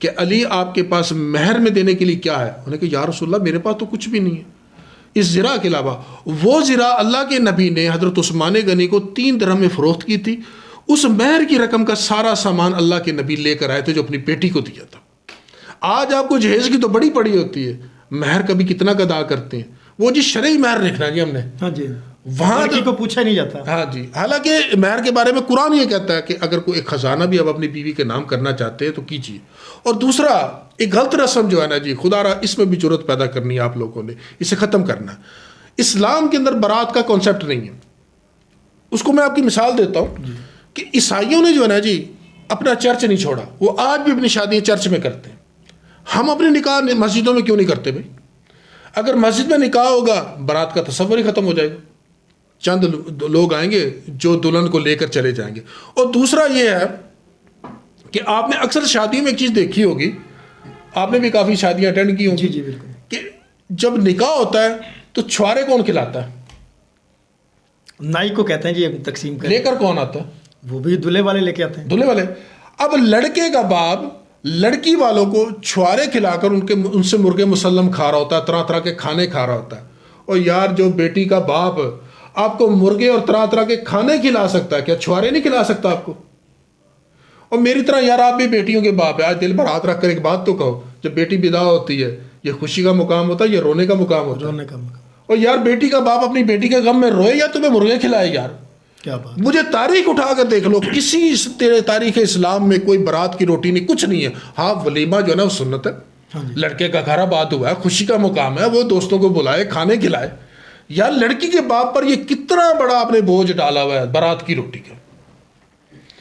کہ علی آپ کے پاس مہر میں دینے کے لیے کیا ہے؟ انہوں نے کہا یا رسول اللہ میرے پاس تو کچھ بھی نہیں ہے اس زرہ کے علاوہ. وہ زرہ اللہ کے نبی نے حضرت عثمان غنی کو 3 درہم میں فروخت کی تھی. اس مہر کی رقم کا سارا سامان اللہ کے نبی لے کر آئے تھے جو اپنی بیٹی کو دیا تھا. آج آپ کو جہیز کی تو بڑی پڑی ہوتی ہے, مہر کبھی کتنا کا ادا کرتے ہیں؟ وہ جی شرعی مہر لکھنا جی ہم نے, ہاں جی, وہاں لڑکی کو پوچھا نہیں جاتا. ہاں جی, حالانکہ مہر کے بارے میں قرآن یہ کہتا ہے کہ اگر کوئی ایک خزانہ بھی آپ اپنی بیوی کے نام کرنا چاہتے ہیں تو کیجیے. اور دوسرا ایک غلط رسم جو ہے نا جی, خدا را اس میں بھی جرت پیدا کرنی ہے آپ لوگوں نے, اسے ختم کرنا ہے. اسلام کے اندر برات کا کانسیپٹ نہیں ہے. اس کو میں آپ کی مثال دیتا ہوں کہ عیسائیوں نے جو ہے نا جی اپنا چرچ نہیں چھوڑا, وہ آج بھی اپنی شادیاں چرچ میں کرتے ہیں. ہم اپنے نکاح مسجدوں میں کیوں نہیں کرتے بھائی؟ اگر مسجد میں نکاح ہوگا برات کا تصور ہی ختم ہو جائے گا. چند لوگ آئیں گے جو دلہن کو لے کر چلے جائیں گے. اور دوسرا یہ ہے کہ آپ نے اکثر شادیوں میں ایک چیز دیکھی ہوگی, آپ نے بھی کافی شادیاں اٹینڈ کی ہوں گی, جی بالکل, کہ جب نکاح ہوتا ہے تو چھوارے کون کھلاتا ہے؟ نائی کو کہتے ہیں جی تقسیم لے کر کون آتا ہے؟ وہ بھی دلہے والے لے کے آتے ہیں. دلہے والے. اب لڑکے کا باپ لڑکی والوں کو چھوارے کھلا کر ان سے مرغے مسلم کھا رہا ہوتا ہے, طرح طرح کے کھانے کھا رہا ہوتا ہے. اور یار جو بیٹی کا باپ آپ کو مرغے اور طرح طرح کے کھانے کھلا سکتا ہے, کیا چھوارے نہیں کھلا سکتا آپ کو؟ اور میری طرح یار آپ بھی بیٹیوں کے باپ ہے, آج دل بھر ہاتھ رکھ کر ایک بات تو کہو, جب بیٹی ودا ہوتی ہے یہ خوشی کا مقام ہوتا ہے یا رونے کا مقام ہوتا ہے؟ رونے کا مقام. اور یار بیٹی کا باپ اپنی بیٹی کے غم میں روئے یا تمہیں مرغے کھلائے؟ یار کیا بات. مجھے تاریخ اٹھا کر دیکھ لو, کسی تاریخ اسلام میں کوئی برات کی روٹی نہیں, کچھ نہیں ہے. ہاں ولیمہ جو ہے نا وہ سنت ہے, لڑکے کا گھر آباد ہوا ہے, خوشی کا مقام ہے, وہ دوستوں کو بلائے, کھانے کھلائے. یار لڑکی کے باپ پر یہ کتنا بڑا آپ نے بوجھ ڈالا ہوا ہے برات کی روٹی کا.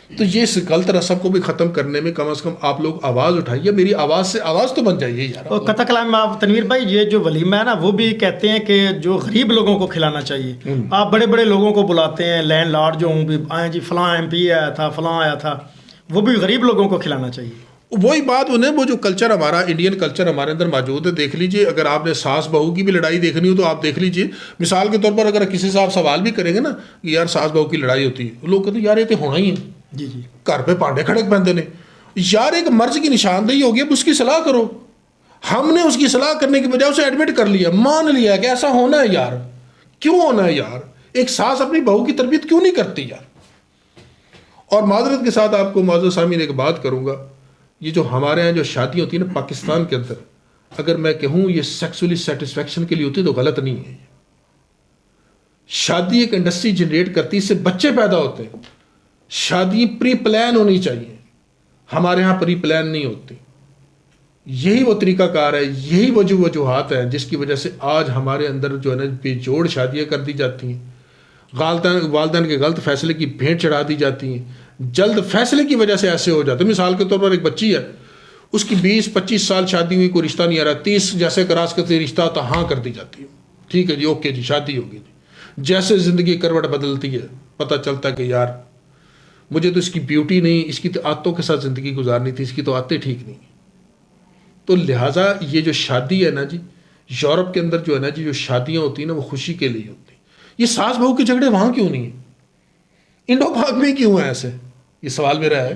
تو یہ اس غلط رسم کو بھی ختم کرنے میں کم از کم آپ لوگ آواز اٹھائیے, میری آواز سے آواز تو بن جائیے یار. اور قطع کلام میں آپ تنویر بھائی, یہ جو ولیمہ ہے نا وہ بھی کہتے ہیں کہ جو غریب لوگوں کو کھلانا چاہیے. آپ بڑے بڑے لوگوں کو بلاتے ہیں, لینڈ لارڈ جو ہوں بھی آئے جی, فلاں ایم پی آیا تھا, فلاں آیا تھا, وہ بھی غریب لوگوں کو کھلانا چاہیے. وہی بات انہیں, وہ جو کلچر ہمارا انڈین کلچر ہمارے اندر موجود ہے. دیکھ لیجئے, اگر آپ نے ساس بہو کی بھی لڑائی دیکھنی ہو تو آپ دیکھ لیجئے. مثال کے طور پر اگر کسی سے آپ سوال بھی کریں گے نا کہ یار ساس بہو کی لڑائی ہوتی ہے, لوگ کہتے ہیں یار یہ تو ہونا ہی ہے, جی جی, گھر پہ پانڈے کھڑک بندے نے. یار ایک مرض کی نشاندہی ہوگی, اب اس کی صلاح کرو. ہم نے اس کی صلاح کرنے کی بجائے اسے ایڈمٹ کر لیا, مان لیا کہ ایسا ہونا ہے. یار کیوں ہونا ہے یار؟ ایک ساس اپنی بہو کی تربیت کیوں نہیں کرتی یار؟ اور معذرت کے ساتھ آپ کو معزز سامعین ایک بات کروں گا, یہ جو ہمارے ہیں جو شادی ہوتی ہے نا پاکستان کے اندر, اگر میں کہوں یہ سیکسولی سیٹسفیکشن کے لیے ہوتی تو غلط نہیں ہے. شادی ایک انڈسٹری جنریٹ کرتی, اس سے بچے پیدا ہوتے ہیں. شادی پری پلان ہونی چاہیے, ہمارے ہاں پری پلان نہیں ہوتی. یہی وہ طریقہ کار ہے, یہی وجوہات ہیں جس کی وجہ سے آج ہمارے اندر جو ہے نا بے جوڑ شادیاں کر دی جاتی ہیں, والدین کے غلط فیصلے کی بھینٹ چڑھا دی جاتی ہیں, جلد فیصلے کی وجہ سے ایسے ہو جاتے ہیں. مثال کے طور پر ایک بچی ہے, اس کی 20-25 سال شادی ہوئی, کوئی رشتہ نہیں آ رہا, 30 جیسے کراس کرتے رشتہ آتا ہاں کر دی جاتی ہے, ٹھیک ہے جی اوکے جی شادی ہوگی جی. جیسے زندگی کروٹ بدلتی ہے پتہ چلتا ہے کہ یار مجھے تو اس کی بیوٹی نہیں, اس کی تو عادتوں کے ساتھ زندگی گزارنی تھی, اس کی تو عادتیں ٹھیک نہیں. تو لہٰذا یہ جو شادی ہے نا جی, یورپ کے اندر جو ہے نا جی جو شادیاں ہوتی ہیں نا وہ خوشی کے لیے ہوتی ہیں. یہ ساس بہو کے جھگڑے وہاں کیوں نہیں ہیں؟ انڈو پاک میں کیوں ہیں ایسے؟ یہ سوال میرا ہے.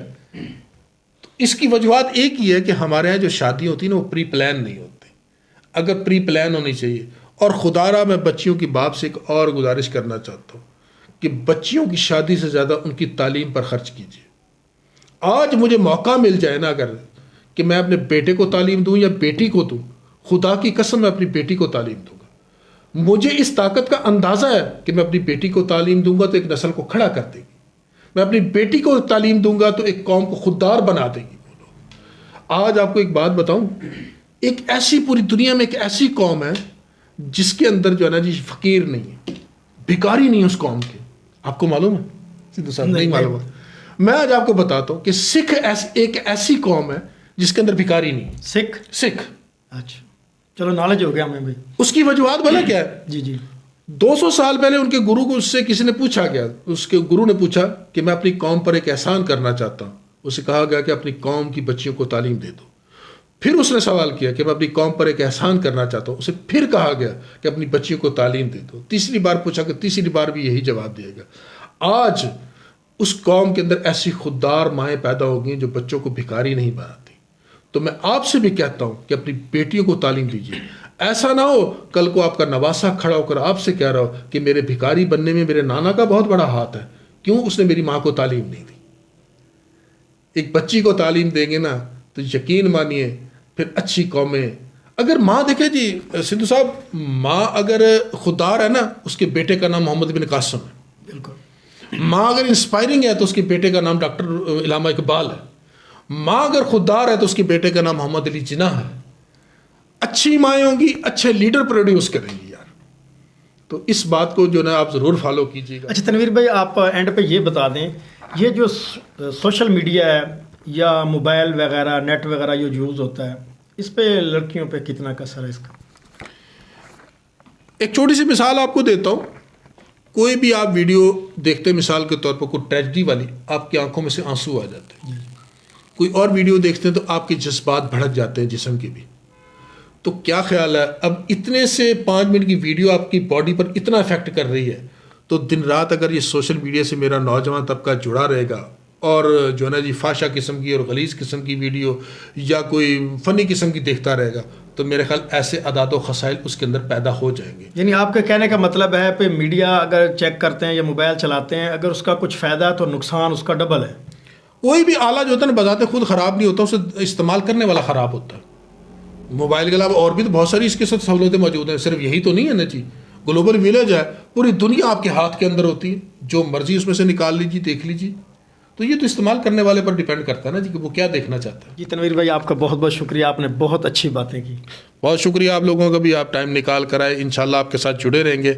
تو اس کی وجوہات ایک ہی ہے کہ ہمارے یہاں جو شادی ہوتی ہے نا وہ پری پلان نہیں ہوتی. اگر پری پلان ہونی چاہیے. اور خدا را میں بچیوں کی باپ سے ایک اور گزارش کرنا چاہتا ہوں کہ بچیوں کی شادی سے زیادہ ان کی تعلیم پر خرچ کیجیے. آج مجھے موقع مل جائے نا اگر کہ میں اپنے بیٹے کو تعلیم دوں یا بیٹی کو دوں, خدا کی قسم میں اپنی بیٹی کو تعلیم دوں گا. مجھے اس طاقت کا اندازہ ہے کہ میں اپنی بیٹی کو تعلیم دوں گا تو ایک نسل کو کھڑا کر دے گی. میں اپنی بیٹی کو تعلیم دوں گا تو ایک قوم کو خوددار بنا دے گی. آج آپ کو ایک بات بتاؤں, ایک ایسی پوری دنیا میں ایک ایسی قوم ہے جس کے اندر جو ہے نا جی فقیر نہیں ہے, بھکاری نہیں ہے اس قوم کے. آپ کو معلوم ہے؟ سدھو صاحب نہیں معلوم ہے. میں آج آپ کو بتاتا ہوں کہ سکھ ایک ایسی قوم ہے جس کے اندر بھکاری نہیں ہے. سکھ. اچھا چلو نالج ہو گیا ہمیں بھی. اس کی وجوہات بھلا کیا ہے؟ جی جی, 200 سال پہلے ان کے گرو کو اس سے کسی نے پوچھا گیا, اس کے گرو نے پوچھا کہ میں اپنی قوم پر ایک احسان کرنا چاہتا ہوں. اسے کہا گیا کہ اپنی قوم کی بچیوں کو تعلیم دے دو. پھر اس نے سوال کیا کہ میں اپنی قوم پر ایک احسان کرنا چاہتا ہوں. اسے پھر کہا گیا کہ اپنی بچیوں کو تعلیم دے دو. تیسری بار پوچھا کہ تیسری بار بھی یہی جواب دیا گیا. آج اس قوم کے اندر ایسی خوددار مائیں پیدا ہو گئی جو بچوں کو بھکاری نہیں بناتی. تو میں آپ سے بھی کہتا ہوں کہ اپنی بیٹیوں کو تعلیم دیجیے. ایسا نہ ہو کل کو آپ کا نواسا کھڑا ہو کر آپ سے کہہ رہا ہو کہ میرے بھکاری بننے میں میرے نانا کا بہت بڑا ہاتھ ہے, کیوں اس نے میری ماں کو تعلیم نہیں دی. ایک بچی کو تعلیم دیں گے نا تو یقین مانیے پھر اچھی قومیں. اگر ماں دیکھیں جی سندھو صاحب, ماں اگر خوددار ہے نا اس کے بیٹے کا نام محمد بن قاسم ہے. بالکل. ماں اگر انسپائرنگ ہے تو اس کے بیٹے کا نام ڈاکٹر علامہ اقبال ہے. ماں اگر خوددار ہے تو اس کے بیٹے کا نام محمد علی جناح ہے. اچھی مائیں ہوں گی, اچھے لیڈر پروڈیوس کریں گی یار. تو اس بات کو جو نا آپ ضرور فالو کیجیے گا. اچھا تنویر بھائی, آپ اینڈ پہ یہ بتا دیں, یہ جو سوشل میڈیا ہے یا موبائل وغیرہ نیٹ وغیرہ جو یوز ہوتا ہے, اس پہ لڑکیوں پہ کتنا کا اثر ہے اس کا؟ ایک چھوٹی سی مثال آپ کو دیتا ہوں. کوئی بھی آپ ویڈیو دیکھتے مثال کے طور پر کوئی ٹریجڈی والی, آپ کی آنکھوں میں سے آنسو آ جاتے ہیں. کوئی اور ویڈیو دیکھتے ہیں تو آپ کے جذبات بھڑک جاتے ہیں جسم کے بھی. تو کیا خیال ہے, اب اتنے سے 5 منٹ کی ویڈیو آپ کی باڈی پر اتنا افیکٹ کر رہی ہے, تو دن رات اگر یہ سوشل میڈیا سے میرا نوجوان طبقہ جڑا رہے گا اور جو ہے نا جی فحشہ قسم کی اور غلیظ قسم کی ویڈیو یا کوئی فنی قسم کی دیکھتا رہے گا, تو میرے خیال ایسے اعداد و خسائل اس کے اندر پیدا ہو جائیں گے. یعنی آپ کے کہنے کا مطلب ہے کہ میڈیا اگر چیک کرتے ہیں یا موبائل چلاتے ہیں, اگر اس کا کچھ فائدہ ہے تو نقصان اس کا ڈبل ہے. کوئی بھی آلہ جو ہوتا ہے نا بذات خود خراب نہیں ہوتا, اسے استعمال کرنے والا خراب ہوتا ہے. موبائل کے علاوہ اور بھی تو بہت ساری اس کے ساتھ سہولتیں موجود ہیں, صرف یہی تو نہیں ہے نا جی. گلوبل ویلیج ہے, پوری دنیا آپ کے ہاتھ کے اندر ہوتی ہے, جو مرضی اس میں سے نکال لیجیے دیکھ لیجیے. تو یہ تو استعمال کرنے والے پر ڈیپینڈ کرتا ہے نا جی کہ وہ کیا دیکھنا چاہتا ہے. جی تنویر بھائی, آپ کا بہت بہت شکریہ, آپ نے بہت اچھی باتیں کی. بہت شکریہ آپ لوگوں کا بھی, آپ ٹائم نکال کر آئے. انشاءاللہ آپ کے ساتھ جڑے رہیں گے,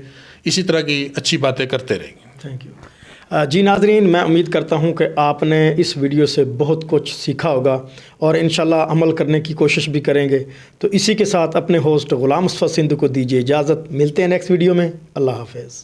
اسی طرح کی اچھی باتیں کرتے رہیں گے. Thank you. جی ناظرین, میں امید کرتا ہوں کہ آپ نے اس ویڈیو سے بہت کچھ سیکھا ہوگا اور انشاءاللہ عمل کرنے کی کوشش بھی کریں گے. تو اسی کے ساتھ اپنے ہوسٹ غلام مصطفیٰ سندھو کو دیجیے اجازت. ملتے ہیں نیکسٹ ویڈیو میں. اللہ حافظ.